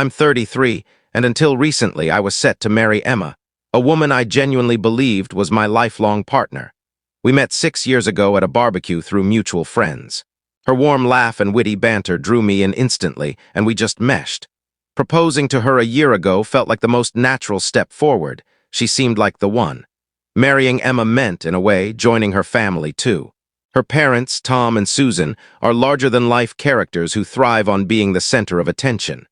I'm 33, and until recently I was set to marry Emma, a woman I genuinely believed was my lifelong partner. We met 6 years ago at a barbecue through mutual friends. Her warm laugh and witty banter drew me in instantly, and we just meshed. Proposing to her a year ago felt like the most natural step forward. She seemed like the one. Marrying Emma meant, in a way, joining her family, too. Her parents, Tom and Susan, are larger-than-life characters who thrive on being the center of attention.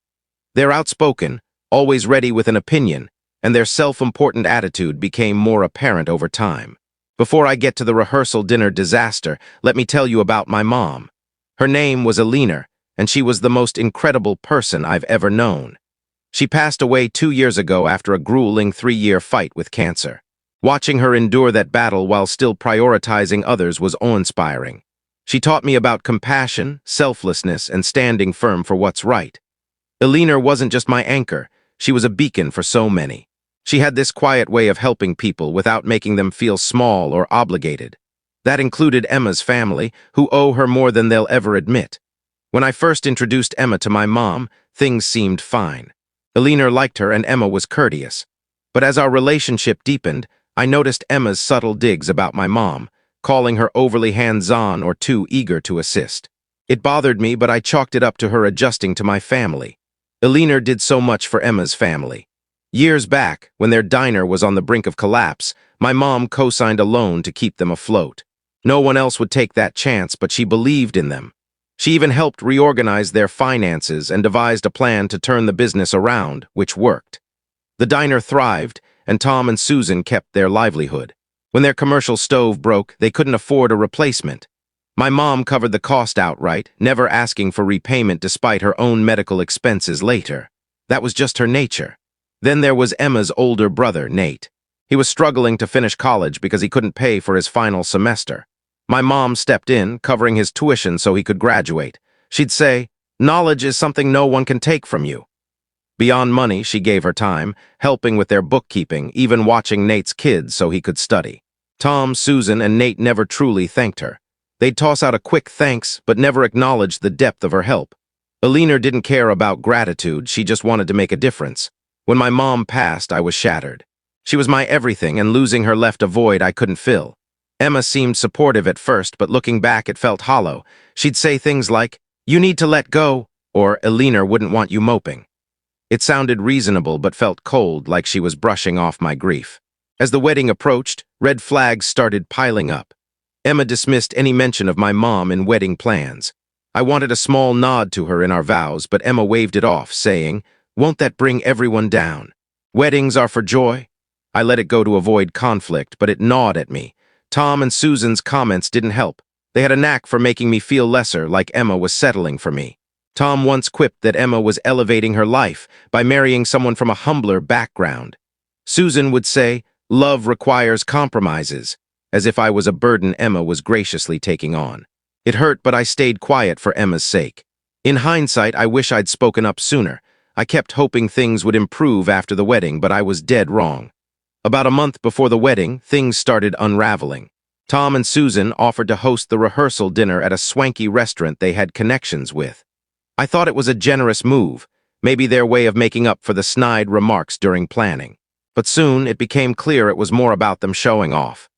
They're outspoken, always ready with an opinion, and their self-important attitude became more apparent over time. Before I get to the rehearsal dinner disaster, let me tell you about my mom. Her name was Alina, and she was the most incredible person I've ever known. She passed away 2 years ago after a grueling 3-year fight with cancer. Watching her endure that battle while still prioritizing others was awe-inspiring. She taught me about compassion, selflessness, and standing firm for what's right. Alina wasn't just my anchor, she was a beacon for so many. She had this quiet way of helping people without making them feel small or obligated. That included Emma's family, who owe her more than they'll ever admit. When I first introduced Emma to my mom, things seemed fine. Alina liked her and Emma was courteous. But as our relationship deepened, I noticed Emma's subtle digs about my mom, calling her overly hands-on or too eager to assist. It bothered me, but I chalked it up to her adjusting to my family. Alina did so much for Emma's family. Years back, when their diner was on the brink of collapse, my mom co-signed a loan to keep them afloat. No one else would take that chance, but she believed in them. She even helped reorganize their finances and devised a plan to turn the business around, which worked. The diner thrived, and Tom and Susan kept their livelihood. When their commercial stove broke, they couldn't afford a replacement. My mom covered the cost outright, never asking for repayment despite her own medical expenses later. That was just her nature. Then there was Emma's older brother, Nate. He was struggling to finish college because he couldn't pay for his final semester. My mom stepped in, covering his tuition so he could graduate. She'd say, "Knowledge is something no one can take from you." Beyond money, she gave her time, helping with their bookkeeping, even watching Nate's kids so he could study. Tom, Susan, and Nate never truly thanked her. They'd toss out a quick thanks, but never acknowledged the depth of her help. Alina didn't care about gratitude, she just wanted to make a difference. When my mom passed, I was shattered. She was my everything, and losing her left a void I couldn't fill. Emma seemed supportive at first, but looking back, it felt hollow. She'd say things like, "You need to let go," or "Alina wouldn't want you moping." It sounded reasonable but felt cold, like she was brushing off my grief. As the wedding approached, red flags started piling up. Emma dismissed any mention of my mom in wedding plans. I wanted a small nod to her in our vows, but Emma waved it off, saying, "Won't that bring everyone down? Weddings are for joy." I let it go to avoid conflict, but it gnawed at me. Tom and Susan's comments didn't help. They had a knack for making me feel lesser, like Emma was settling for me. Tom once quipped that Emma was elevating her life by marrying someone from a humbler background. Susan would say, "Love requires compromises," as if I was a burden Emma was graciously taking on. It hurt, but I stayed quiet for Emma's sake. In hindsight, I wish I'd spoken up sooner. I kept hoping things would improve after the wedding, but I was dead wrong. About a month before the wedding, things started unraveling. Tom and Susan offered to host the rehearsal dinner at a swanky restaurant they had connections with. I thought it was a generous move, maybe their way of making up for the snide remarks during planning. But soon it became clear it was more about them showing off.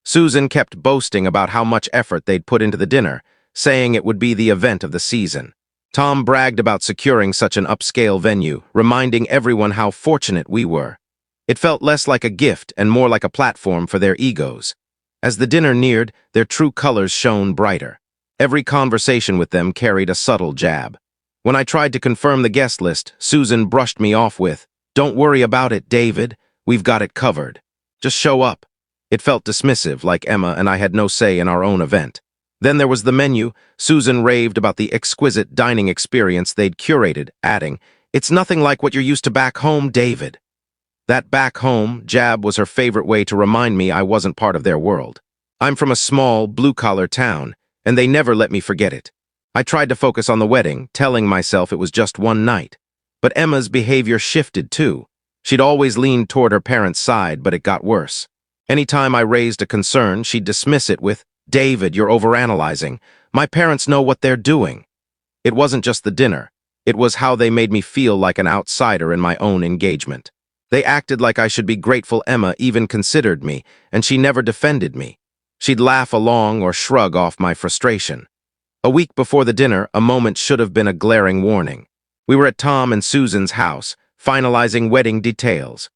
Susan kept boasting about how much effort they'd put into the dinner, saying it would be the event of the season. Tom bragged about securing such an upscale venue, reminding everyone how fortunate we were. It felt less like a gift and more like a platform for their egos. As the dinner neared, their true colors shone brighter. Every conversation with them carried a subtle jab. When I tried to confirm the guest list, Susan brushed me off with, "Don't worry about it, David. We've got it covered. Just show up." It felt dismissive, like Emma and I had no say in our own event. Then there was the menu. Susan raved about the exquisite dining experience they'd curated, adding, "It's nothing like what you're used to back home, David." That back home jab was her favorite way to remind me I wasn't part of their world. I'm from a small, blue-collar town, and they never let me forget it. I tried to focus on the wedding, telling myself it was just one night. But Emma's behavior shifted too. She'd always leaned toward her parents' side, but it got worse. Anytime I raised a concern, she'd dismiss it with, "David, you're overanalyzing. My parents know what they're doing." It wasn't just the dinner. It was how they made me feel like an outsider in my own engagement. They acted like I should be grateful Emma even considered me, and she never defended me. She'd laugh along or shrug off my frustration. A week before the dinner, a moment should have been a glaring warning. We were at Tom and Susan's house, finalizing wedding details.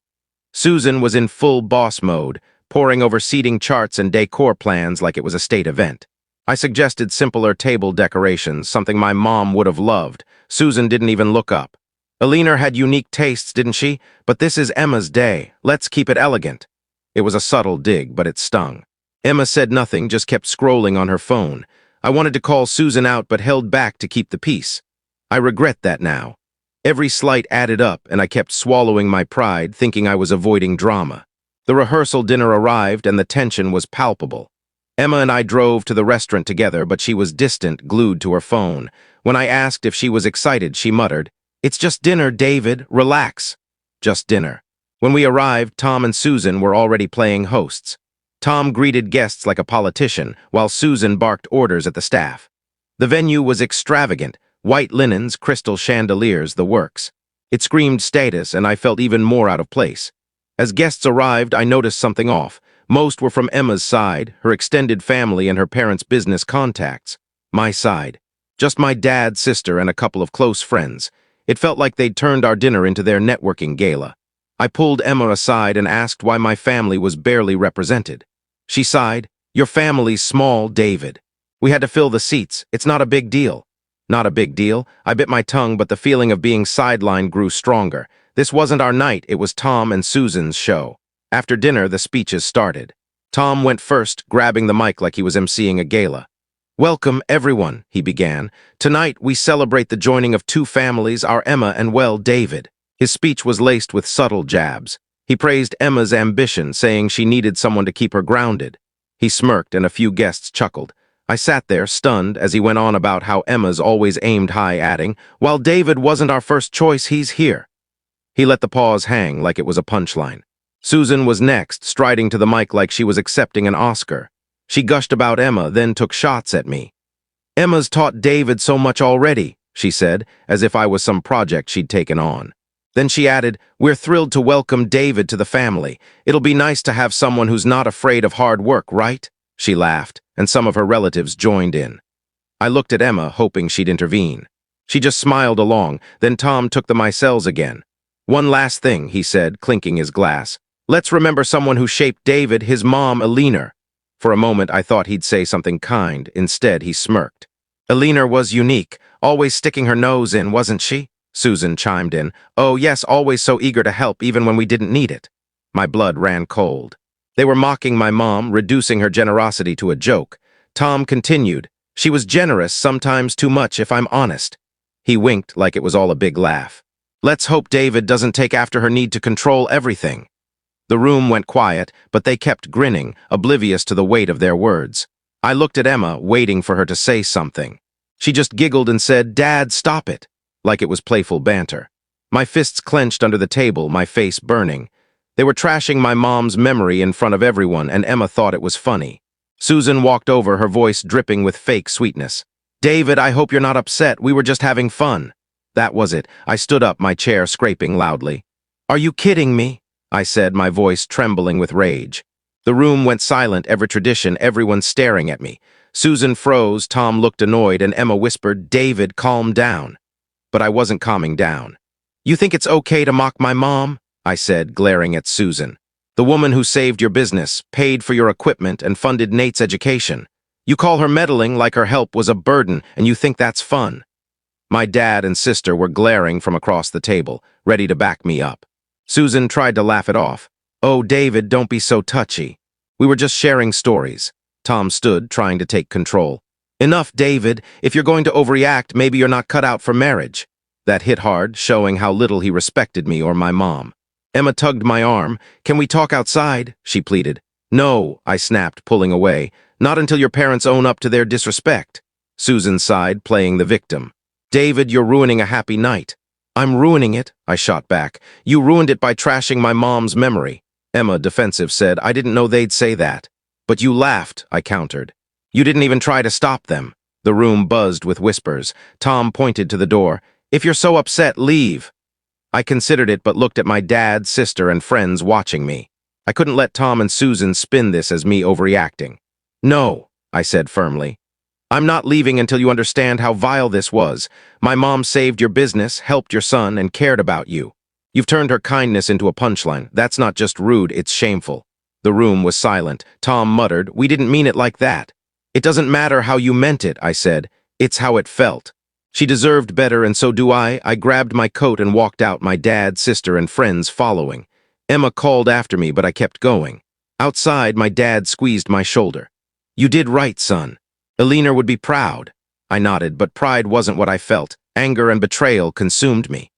Susan was in full boss mode, poring over seating charts and decor plans like it was a state event. I suggested simpler table decorations, something my mom would have loved. Susan didn't even look up. Alina had unique tastes, didn't she? But this is Emma's day. Let's keep it elegant. It was a subtle dig, but it stung. Emma said nothing, just kept scrolling on her phone. I wanted to call Susan out, but held back to keep the peace. I regret that now. Every slight added up, and I kept swallowing my pride, thinking I was avoiding drama. The rehearsal dinner arrived, and the tension was palpable. Emma and I drove to the restaurant together, but she was distant, glued to her phone. When I asked if she was excited, she muttered, "It's just dinner, David. Relax." Just dinner. When we arrived, Tom and Susan were already playing hosts. Tom greeted guests like a politician, while Susan barked orders at the staff. The venue was extravagant. White linens, crystal chandeliers, the works. It screamed status, and I felt even more out of place. As guests arrived, I noticed something off. Most were from Emma's side, her extended family and her parents' business contacts. My side. Just my dad, sister, and a couple of close friends. It felt like they'd turned our dinner into their networking gala. I pulled Emma aside and asked why my family was barely represented. She sighed, "Your family's small, David. We had to fill the seats. It's not a big deal." Not a big deal. I bit my tongue, but the feeling of being sidelined grew stronger. This wasn't our night, it was Tom and Susan's show. After dinner, the speeches started. Tom went first, grabbing the mic like he was emceeing a gala. "Welcome, everyone," he began. "Tonight, we celebrate the joining of two families, our Emma and, well, David." His speech was laced with subtle jabs. He praised Emma's ambition, saying she needed someone to keep her grounded. He smirked, and a few guests chuckled. I sat there, stunned, as he went on about how Emma's always aimed high, adding, "While David wasn't our first choice, he's here." He let the pause hang like it was a punchline. Susan was next, striding to the mic like she was accepting an Oscar. She gushed about Emma, then took shots at me. "Emma's taught David so much already," she said, as if I was some project she'd taken on. Then she added, "We're thrilled to welcome David to the family. It'll be nice to have someone who's not afraid of hard work, right?" She laughed, and some of her relatives joined in. I looked at Emma, hoping she'd intervene. She just smiled along, then Tom took the micelles again. "One last thing," he said, clinking his glass. "Let's remember someone who shaped David, his mom, Alina." For a moment, I thought he'd say something kind. Instead, he smirked. "Alina was unique, always sticking her nose in, wasn't she?" Susan chimed in. "Oh, yes, always so eager to help, even when we didn't need it." My blood ran cold. They were mocking my mom, reducing her generosity to a joke. Tom continued, "She was generous, sometimes too much, if I'm honest." He winked like it was all a big laugh. "Let's hope David doesn't take after her need to control everything." The room went quiet, but they kept grinning, oblivious to the weight of their words. I looked at Emma, waiting for her to say something. She just giggled and said, "Dad, stop it," like it was playful banter. My fists clenched under the table, my face burning. They were trashing my mom's memory in front of everyone, and Emma thought it was funny. Susan walked over, her voice dripping with fake sweetness. "David, I hope you're not upset. We were just having fun." That was it. I stood up, my chair scraping loudly. "Are you kidding me?" I said, my voice trembling with rage. The room went silent, every tradition, everyone staring at me. Susan froze, Tom looked annoyed, and Emma whispered, "David, calm down." But I wasn't calming down. "You think it's okay to mock my mom?" I said, glaring at Susan. "The woman who saved your business, paid for your equipment, and funded Nate's education. You call her meddling like her help was a burden, and you think that's fun." My dad and sister were glaring from across the table, ready to back me up. Susan tried to laugh it off. "Oh, David, don't be so touchy. We were just sharing stories." Tom stood, trying to take control. "Enough, David. If you're going to overreact, maybe you're not cut out for marriage." That hit hard, showing how little he respected me or my mom. Emma tugged my arm. "Can we talk outside?" she pleaded. "No," I snapped, pulling away. "Not until your parents own up to their disrespect." Susan sighed, playing the victim. "David, you're ruining a happy night." "I'm ruining it," I shot back. "You ruined it by trashing my mom's memory." Emma, defensive, said, "I didn't know they'd say that." "But you laughed," I countered. "You didn't even try to stop them." The room buzzed with whispers. Tom pointed to the door. If you're so upset, leave. I considered it but looked at my dad, sister, and friends watching me. I couldn't let Tom and Susan spin this as me overreacting. No, I said firmly. I'm not leaving until you understand how vile this was. My mom saved your business, helped your son, and cared about you. You've turned her kindness into a punchline. That's not just rude, it's shameful. The room was silent. Tom muttered, "We didn't mean it like that." "It doesn't matter how you meant it," I said. "It's how it felt." She deserved better, and so do I. I grabbed my coat and walked out, my dad, sister, and friends following. Emma called after me, but I kept going. Outside, my dad squeezed my shoulder. "You did right, son. Elena would be proud." I nodded, but pride wasn't what I felt. Anger and betrayal consumed me.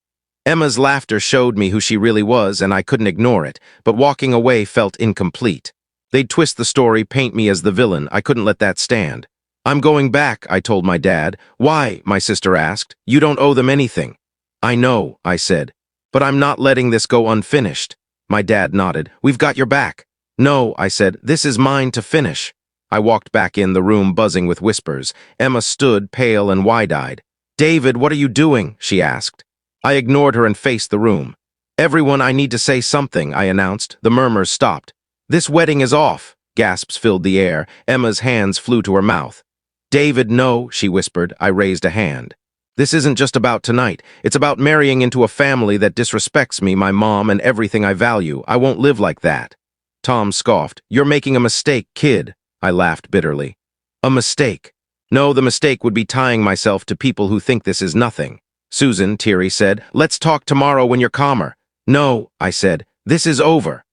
Emma's laughter showed me who she really was, and I couldn't ignore it, but walking away felt incomplete. They'd twist the story, paint me as the villain. I couldn't let that stand. "I'm going back," I told my dad. "Why?" my sister asked. "You don't owe them anything." "I know," I said, "but I'm not letting this go unfinished." My dad nodded. "We've got your back." "No," I said, "this is mine to finish." I walked back in, the room buzzing with whispers. Emma stood, pale and wide-eyed. "David, what are you doing?" she asked. I ignored her and faced the room. "Everyone, I need to say something," I announced. The murmurs stopped. "This wedding is off." Gasps filled the air. Emma's hands flew to her mouth. "David, no," she whispered. I raised a hand. "This isn't just about tonight. It's about marrying into a family that disrespects me, my mom, and everything I value. I won't live like that." Tom scoffed. "You're making a mistake, kid." I laughed bitterly. "A mistake? No, the mistake would be tying myself to people who think this is nothing." Susan, teary, said, "Let's talk tomorrow when you're calmer." "No," I said, "this is over."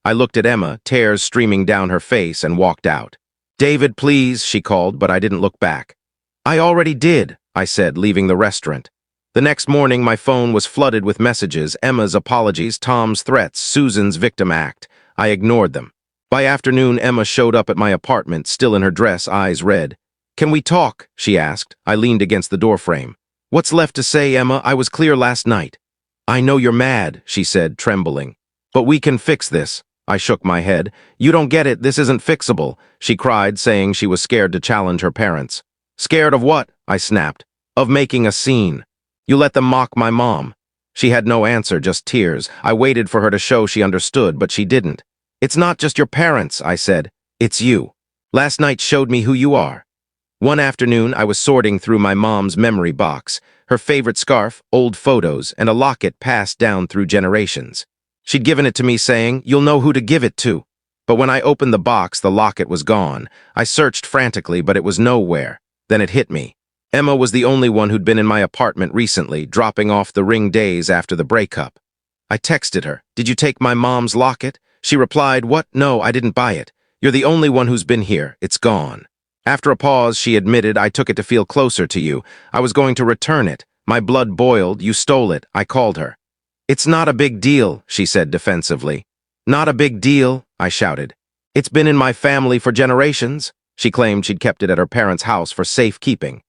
I looked at Emma, tears streaming down her face, and walked out. "David, please," she called, but I didn't look back. "I already did," I said, leaving the restaurant. The next morning, my phone was flooded with messages, Emma's apologies, Tom's threats, Susan's victim act. I ignored them. By afternoon, Emma showed up at my apartment, still in her dress, eyes red. "Can we talk?" she asked. I leaned against the doorframe. "What's left to say, Emma? I was clear last night." "I know you're mad," she said, trembling. "But we can fix this." I shook my head. "You don't get it, this isn't fixable," she cried, saying she was scared to challenge her parents. "Scared of what?" I snapped. "Of making a scene. You let them mock my mom." She had no answer, just tears. I waited for her to show she understood, but she didn't. "It's not just your parents," I said. "It's you. Last night showed me who you are." One afternoon, I was sorting through my mom's memory box, her favorite scarf, old photos, and a locket passed down through generations. She'd given it to me saying, "You'll know who to give it to." But when I opened the box, the locket was gone. I searched frantically, but it was nowhere. Then it hit me. Emma was the only one who'd been in my apartment recently, dropping off the ring days after the breakup. I texted her, "Did you take my mom's locket?" She replied, "What? No, I didn't buy it. You're the only one who's been here. It's gone." After a pause, she admitted, "I took it to feel closer to you. I was going to return it. My blood boiled. You stole it." I called her. "It's not a big deal," she said defensively. "Not a big deal," I shouted. "It's been in my family for generations." She claimed she'd kept it at her parents' house for safekeeping.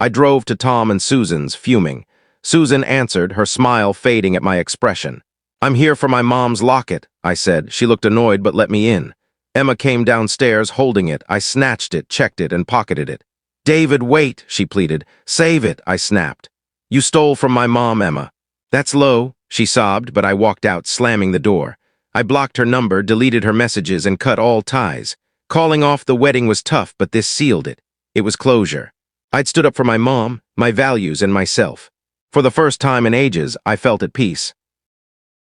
I drove to Tom and Susan's, fuming. Susan answered, her smile fading at my expression. "I'm here for my mom's locket," I said. She looked annoyed but let me in. Emma came downstairs holding it. I snatched it, checked it, and pocketed it. "David, wait," she pleaded. "Save it," I snapped. "You stole from my mom, Emma." "That's low," she sobbed, but I walked out, slamming the door. I blocked her number, deleted her messages, and cut all ties. Calling off the wedding was tough, but this sealed it. It was closure. I'd stood up for my mom, my values, and myself. For the first time in ages, I felt at peace.